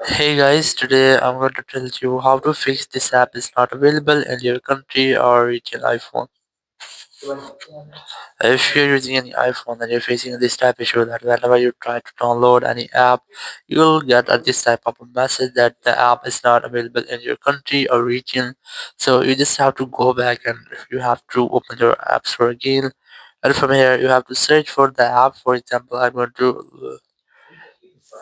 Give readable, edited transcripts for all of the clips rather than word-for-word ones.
Hey guys, today I'm going to tell you how to fix this app is not available in your country or region iPhone. If you're using any iPhone and you're facing this type issue that whenever you try to download any app, you'll get this type of a message that the app is not available in your country or region. So you just have to go back and you have to open your app store again. And from here, you have to search for the app. For example, I'm going to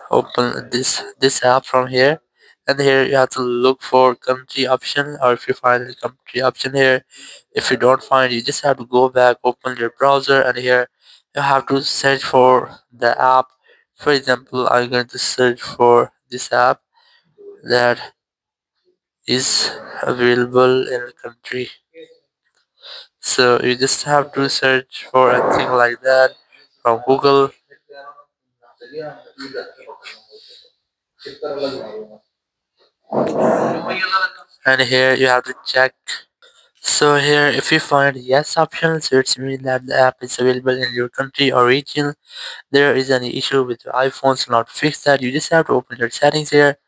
open this app from here, and here you have to look for country option, or if you find the country option here, if you don't find, you just have to go back, open your browser, and here you have to search for the app. For example, I'm going to search for this app that is available in the country. So you just have to search for anything like that from Google, and here you have to check. So here, if you find yes option, so it's mean that the app is available in your country or region. There is any issue with your iPhone, so not fix that. You just have to open your settings here,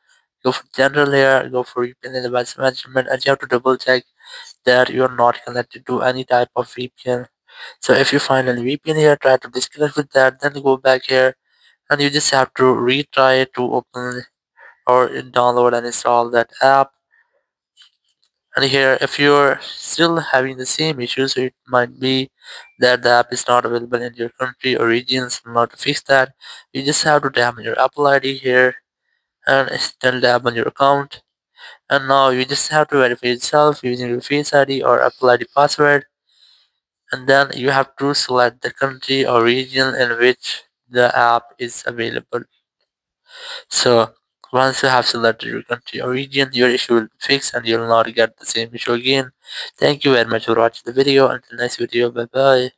go for general here, go for VPN and device management, and you have to double check that you are not connected to any type of VPN. So if you find any VPN here, try to disconnect with that, then go back here, and you just have to retry it to open or download and install that app. And here, if you're still having the same issues, it might be that the app is not available in your country or regions. Not to fix that, you just have to tap on your Apple ID here and still tap on your account. And now you just have to verify yourself using your Face ID or Apple ID password. And then you have to select the country or region in which the app is available. So once you have selected your country or region, your issue will be fixed and you'll not get the same issue again. Thank you very much for watching the video. Until next video, bye bye.